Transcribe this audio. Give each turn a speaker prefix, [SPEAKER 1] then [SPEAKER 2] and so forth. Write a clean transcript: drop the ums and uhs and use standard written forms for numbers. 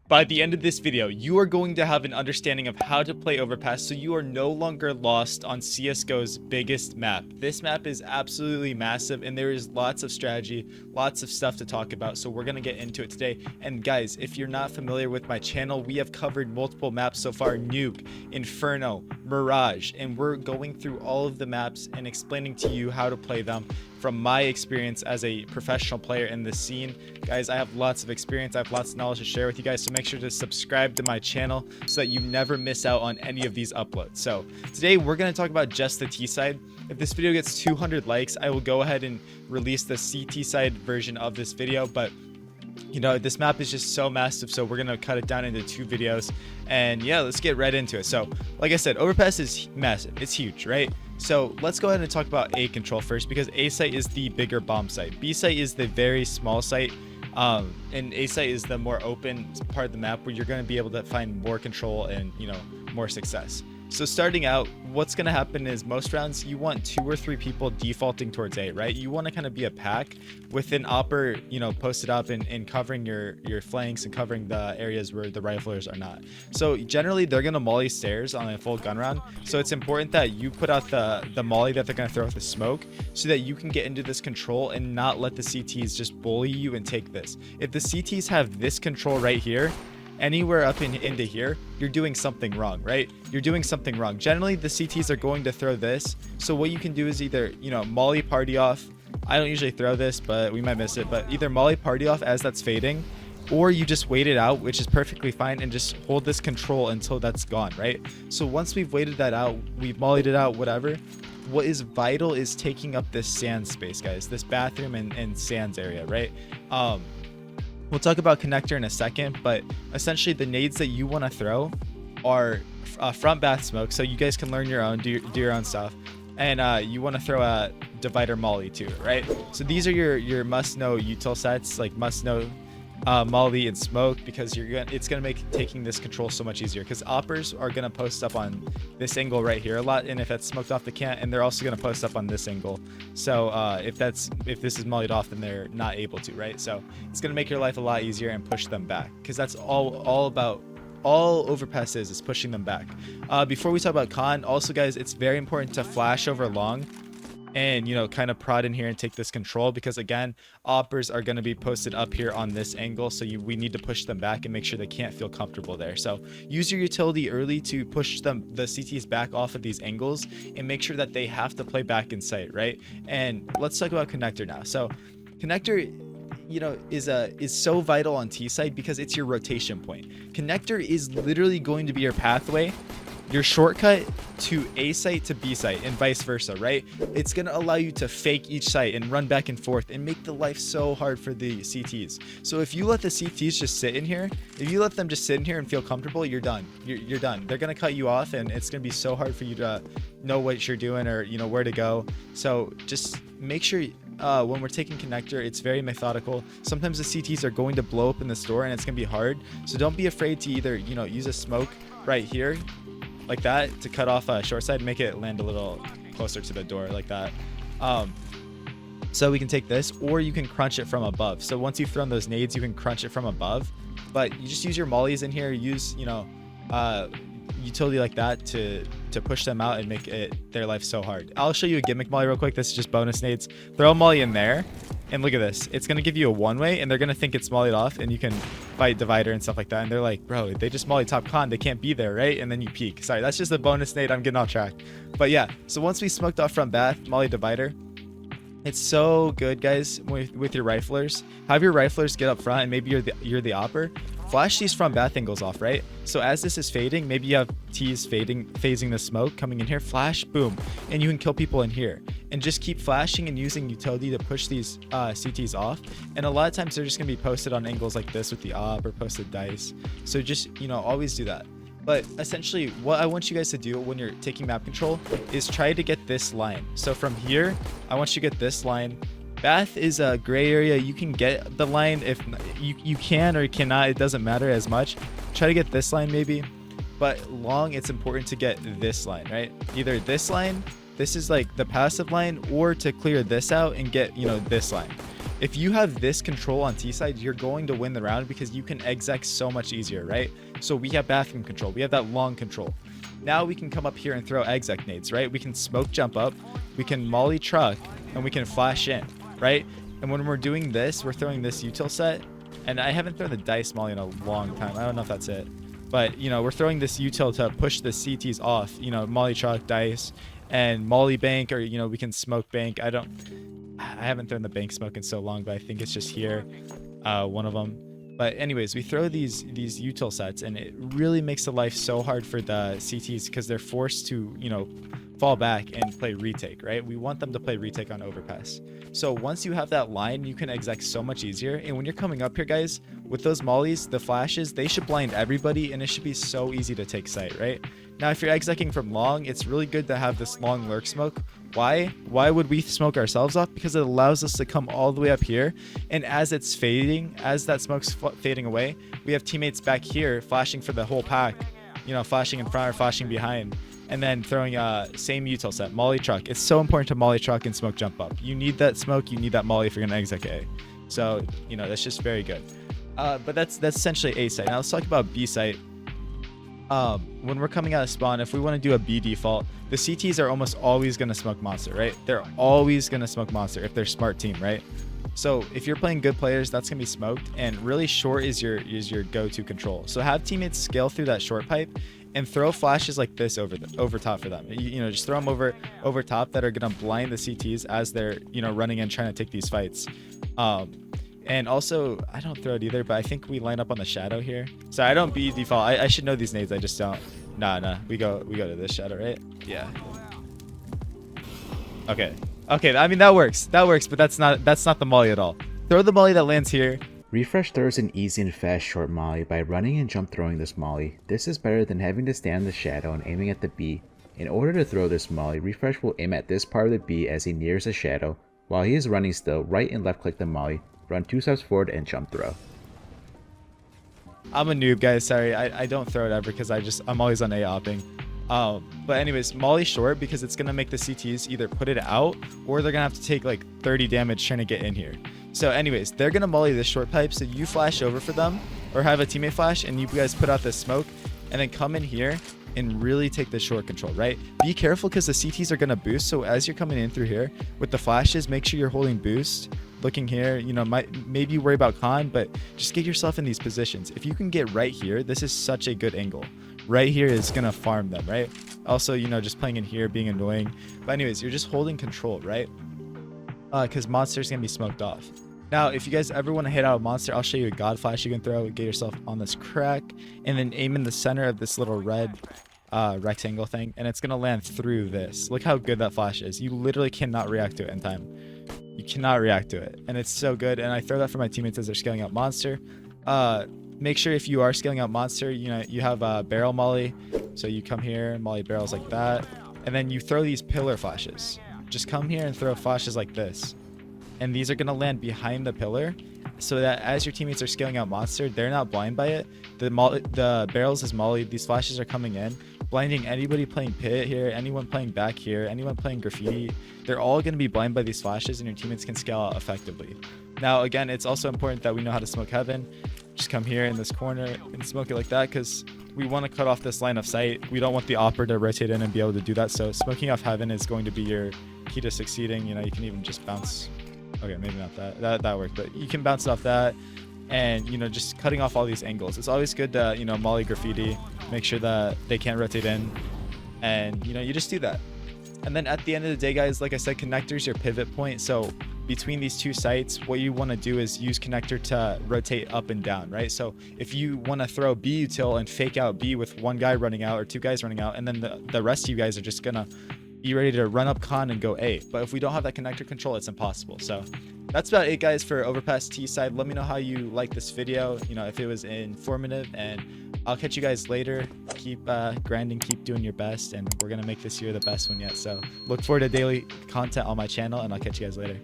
[SPEAKER 1] By the end of this video, you are going to have an understanding of how to play Overpass so you are no longer lost on CSGO's biggest map. This map is absolutely massive and there is lots of strategy, lots of stuff to talk about, so we're going to get into it today. And guys, if you're not familiar with my channel, we have covered multiple maps so far: Nuke, Inferno, Mirage, and we're going through all of the maps and explaining to you how to play them from my experience as a professional player in the scene. Guys, I have lots of experience, I have lots of knowledge to share with you guys, so make sure to subscribe to my channel so that you never miss out on any of these uploads. So today we're going to talk about just the T side. If this video gets 200 likes, I will go ahead and release the CT side version of this video, but you know, this map is just so massive, so we're gonna cut it down into 2 videos. And yeah, let's get right into it. So like I said, Overpass is massive, it's huge, right? So let's go ahead and talk about A control first, because A site is the bigger bomb site, B site is the very small site, and A site is the more open part of the map where you're going to be able to find more control and, you know, more success. So starting out, what's going to happen is most rounds you want 2 or 3 people defaulting towards A, right? You want to kind of be a pack with an opper, you know, posted up and covering your flanks and covering the areas where the riflers are not. So generally they're going to molly stairs on a full gun round. So it's important that you put out the molly that they're going to throw with the smoke so that you can get into this control and not let the CTs just bully you and take this. If the CTs have this control right here, anywhere up into here, you're doing something wrong, right? You're doing something wrong. Generally the CTs are going to throw this, so what you can do is either, you know, molly party off. I don't usually throw this, but we might miss it, but either molly party off as that's fading, or you just wait it out, which is perfectly fine, and just hold this control until that's gone, right? So once we've waited that out, we've mollied it out, whatever, what is vital is taking up this sand space, guys, this bathroom and sands area, right? We'll talk about connector in a second, but essentially the nades that you want to throw are front bath smoke, so you guys can learn your own, do your own stuff, and you want to throw a divider molly too, right? So these are your must-know util sets, like must-know molly and smoke, because it's gonna make taking this control so much easier, because oppers are gonna post up on this angle right here a lot, and if that's smoked off, they can't, and they're also gonna post up on this angle. So if this is mollied off, then they're not able to, right? So it's gonna make your life a lot easier and push them back, because that's all Overpass is pushing them back. Before we talk about con, also guys, it's very important to flash over long and, you know, kind of prod in here and take this control, because again, oppers are going to be posted up here on this angle, so we need to push them back and make sure they can't feel comfortable there. So use your utility early to push the CTs back off of these angles and make sure that they have to play back in sight, right? And let's talk about connector now. So connector, you know, is so vital on T side because it's your rotation point. Connector is literally going to be your pathway, your shortcut to A site to B site, and vice versa, right? It's going to allow you to fake each site and run back and forth and make the life so hard for the CTs. So if you let the CTs just sit in here, if you let them just sit in here and feel comfortable, you're done. You're done. They're going to cut you off, and it's going to be so hard for you to know what you're doing or, you know, where to go. So just make sure when we're taking connector, it's very methodical. Sometimes the CTs are going to blow up in the store and it's going to be hard. So don't be afraid to either, you know, use a smoke right here like that to cut off a short side, make it land a little closer to the door like that. So we can take this, or you can crunch it from above. So once you've thrown those nades, you can crunch it from above, but you just use your mollies in here, use, you know, utility like that to push them out and make their life so hard. I'll show you a gimmick molly real quick. This is just bonus nades. Throw a molly in there, and look at this. It's going to give you a one-way, and they're going to think it's mollied off, and you can fight divider and stuff like that, and they're like, bro, they just molly top con, they can't be there, right? And then you peek. Sorry, that's just a bonus nade. I'm getting off track. But yeah, so once we smoked off front bath, molly divider, it's so good, guys, with your riflers. Have your riflers get up front, and maybe you're the opper. Flash these front bath angles off, right? So as this is fading, maybe you have T's phasing the smoke coming in here, flash, boom, and you can kill people in here. And just keep flashing and using utility to push these CTs off. And a lot of times they're just gonna be posted on angles like this with the op or posted dice. So just, you know, always do that. But essentially what I want you guys to do when you're taking map control is try to get this line. So from here, I want you to get this line. Bath is a gray area. You can get the line if you can or you cannot. It doesn't matter as much. Try to get this line maybe. But long, it's important to get this line, right? Either this line, this is like the passive line, or to clear this out and get, you know, this line. if you have this control on T side, you're going to win the round because you can exec so much easier, right? So we have bathroom control, we have that long control. Now we can come up here and throw exec nades, right? We can smoke jump up, we can molly truck, and we can flash in, right? And when we're doing this, we're throwing this util set, and I haven't thrown the dice molly in a long time. I don't know if that's it, but you know, we're throwing this util to push the CTs off, you know, molly truck, dice, and molly bank, or you know, we can smoke bank. I haven't thrown the bank smoke in so long, but I think it's just here, one of them. But anyways, we throw these util sets, and it really makes the life so hard for the CTs because they're forced to, you know, fall back and play retake, right? We want them to play retake on overpass. So once you have that line, you can exec so much easier. And when you're coming up here, guys, with those mollies, the flashes, they should blind everybody, and it should be so easy to take sight, right? Now, if you're execing from long, it's really good to have this long lurk smoke. Why? Why would we smoke ourselves off? Because it allows us to come all the way up here, and as it's fading, as that smoke's fading away, we have teammates back here flashing for the whole pack, you know, flashing in front or flashing behind, and then throwing same util set, molly truck. It's so important to molly truck and smoke jump up. You need that smoke, you need that molly if you're gonna exec A. So, you know, that's just very good. But that's essentially A site. Now let's talk about B site. When we're coming out of spawn, if we want to do a B default, the CTs are almost always going to smoke monster, right? They're always going to smoke monster if they're smart team, right? So if you're playing good players, that's going to be smoked, and really short is your go-to control. So have teammates scale through that short pipe and throw flashes like this over top for them. You know, just throw them over top that are going to blind the CTs as they're, you know, running and trying to take these fights. And also, I don't throw it either, but I think we line up on the shadow here. So I don't B default. I should know these nades. I just don't. Nah. We go to this shadow, right? Yeah. Okay. I mean, that works, but that's not the molly at all. Throw the molly that lands here.
[SPEAKER 2] Refresh throws an easy and fast short molly by running and jump throwing this molly. This is better than having to stand in the shadow and aiming at the B. In order to throw this molly, Refresh will aim at this part of the B as he nears the shadow. While he is running still, right and left click the molly. Run 2 steps forward and jump throw.
[SPEAKER 1] I'm a noob, guys. Sorry, I don't throw it ever because I'm always on A opping. But anyways, molly short because it's gonna make the CTs either put it out or they're gonna have to take like 30 damage trying to get in here. So anyways, they're gonna molly this short pipe, so you flash over for them or have a teammate flash, and you guys put out this smoke and then come in here and really take the short control, right? Be careful because the CTs are gonna boost, so as you're coming in through here with the flashes, make sure you're holding boost. Looking here, you know, maybe worry about con, but just get yourself in these positions. If you can get right here, this is such a good angle. Right here is gonna farm them, right? Also, you know, just playing in here, being annoying. But anyways, you're just holding control, right? Because monster's gonna be smoked off. Now, if you guys ever want to hit out a monster, I'll show you a god flash you can throw. Get yourself on this crack, and then aim in the center of this little red rectangle thing, and it's gonna land through this. Look how good that flash is. You literally cannot react to it in time. You cannot react to it, and it's so good. And I throw that for my teammates as they're scaling out monster. Make sure if you are scaling out monster, you know, you have a barrel molly, so you come here, molly barrels like that, and then you throw these pillar flashes. Just come here and throw flashes like this, and these are going to land behind the pillar, so that as your teammates are scaling out monster, they're not blind by it. The barrels is molly, these flashes are coming in, blinding anybody playing pit here, anyone playing back here, anyone playing graffiti. They're all going to be blind by these flashes, and your teammates can scale out effectively. Now, again, it's also important that we know how to smoke heaven. Just come here in this corner and smoke it like that, because we want to cut off this line of sight. We don't want the opper to rotate in and be able to do that. So smoking off heaven is going to be your key to succeeding. You know, you can even just bounce. Okay, maybe not that worked, but you can bounce it off that, and you know, just cutting off all these angles. It's always good to, you know, molly graffiti, make sure that they can't rotate in, and you know, you just do that. And then at the end of the day, guys, like I said, connector's your pivot point. So between these two sites, what you want to do is use connector to rotate up and down, right? So if you want to throw B util and fake out B with one guy running out or two guys running out, and then the rest of you guys are just gonna be ready to run up con and go A. But if we don't have that connector control, it's impossible. So that's about it, guys, for Overpass T side. Let me know how you like this video, you know, if it was informative, and I'll catch you guys later. Keep grinding, keep doing your best, and we're gonna make this year the best one yet. So look forward to daily content on my channel, and I'll catch you guys later.